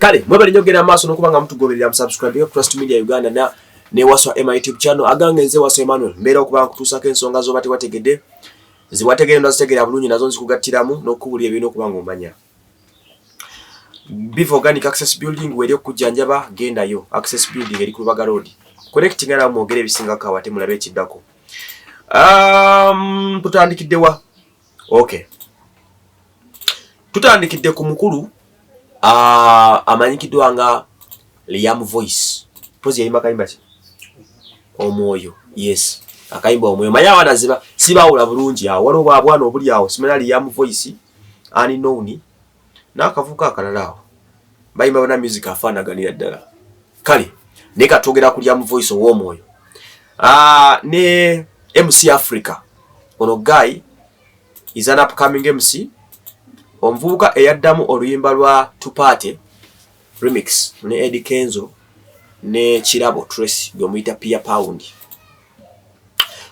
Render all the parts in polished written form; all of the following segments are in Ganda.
Kale mwebale nyogera amaso nokubanga mutugoberera subscribe yo Trust Media Uganda na ne waswa MI YouTube channel agangenze waswa Emmanuel mbera okubanga kutusaka ensonga zo bati wategede ziwategede ndazitegera bulungi nazo nzikugattiramu nokubulya ebintu okubanga omanya. Beef Organic Access Building weri okujjanjaba genda yo Access Building eri ku Lubaga Road connect ngala mwogere ebisinga kawate mulabe ekiddako. Tutandikidde wa okay tutandikidde ku mukulu amanyikiddwa nga Liam Voice pozi yayimba kayimba ki omwoyo yes akayimba omwoyo manya wanaziba sibawula bulungi awo waliwo bwabwana obuli awo simena Liam Voice ani noni nakavuka akalalawo bayimba bana music afanaganira ddala kale neka togera ku Liam Voice ow'omwoyo ne MC Africa ono guy is an upcoming MC omvubuka eyaddamu oluyimba lwa Tupate remix ne Eddie Kenzo ne Kirabo Trace gomuyita Pia Pound.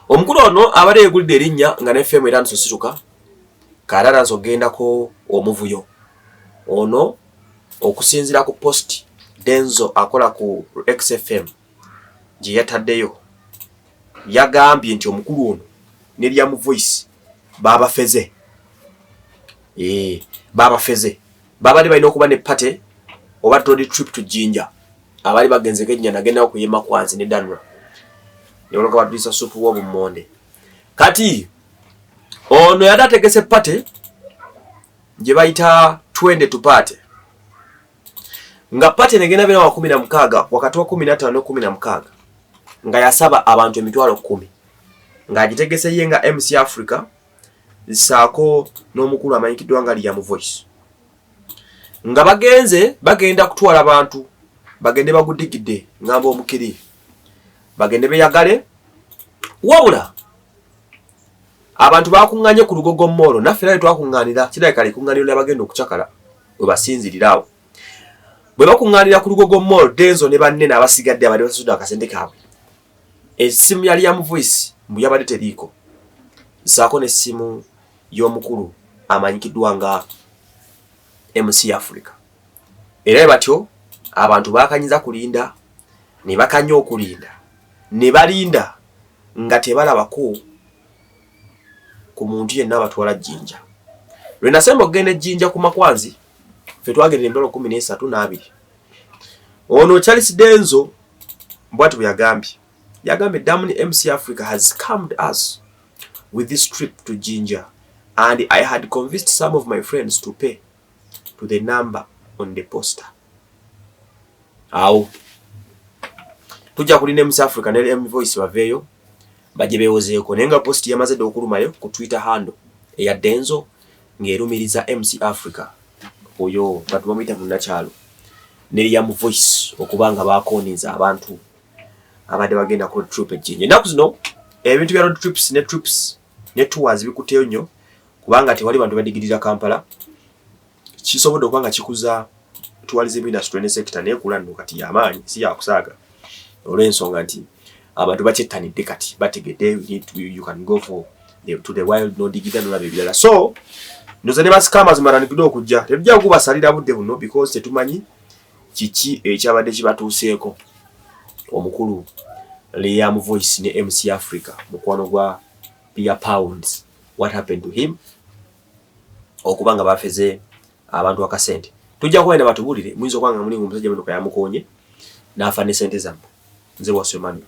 Omukulu ono abadde yegulidde erinnya nga ne FM era nsusituka kalala nsogendako omuvuyo ono okusinzira ku post Denzo akola ku XFM gye yataddeyo yagambye nti omukulu ono ne Liam Voice baba feze baba feze baba balina okuba ne pate oba road trip to Jinja abali bagenze kenya nagenda okuyema kwanzi ne Danra ne oloko badisa supu wo bumonde kati ono yadategese pate je bayita twende tupate nga pate negenda bina wa 16 wakati wa 15 no 16 nga yasaba abantu emitwalo 10 nga agitegese yenga MC Africa saako n'omukulu amanyikiddwa nga Liam Voice nga bagenda kutwala abantu bagende bagudigidde ngamba omukiri bagende beyagale wabula abantu bakunganye ku Lugogo Mall naffe naye twakunganira kidai kale kunganira bagenda okuchakala we basinzirirawo bwe bakunganira ku Lugogo Mall Denzo ne banne n'abasigadde abali basuda akasente kaabwe esimu ya Liam Voice mbuyabade teriko saako n'essimu y'omukulu amanyikiddwa nga MC Africa era batyo abantu bakanyiza kulinda ne bakanya okulinda ne balinda nga tebalabako ku muntu yenna batwala Jinja lwe nasemba okugenda Jinja ku Makwanzi fe twagenda embero 13 na 2 ono Charles Denzo mbwatu yagambye Diamond MC Africa has calmed us with this trip to Jinja and I had convinced some of my friends to pay to the number on the poster. Awo tujja kulinda MC Africa ne Liam Voice baveyo baje bewozeeko nenga post yamaze okulumayo ku Twitter handle eya Denzo ngerumiriza MC Africa oyo batubamita munachalo ne Liam Voice okubanga bakoninza abantu abade bagenda ku trip ejinje naku zino ebintu bya road trips ne tours bikuteyo nnyo kubanga tewali bantu badigirira Kampala kisobodde okubanga kikuza tourism industry ne sector ne kulando kati yamanyi si yakusaaga olw'ensonga nti abantu bakyetanidde kati bategedde you can go for to the wild no digida no labibirala so ndoza ne bascammers maranikido okujja tebijja kubasalira budde buno because tetumanyi kiki ekyabadde kibatuuseeko omukulu Liam Voice ne MC Africa mukwano gwa Pia Pounds what happened to him okubanga bafeze abantu akasente tujja kwenda batubulire mwizo kwanga muli musajja mendo kayamukonye nafa ne sente zambo nze waswe Emmanuel.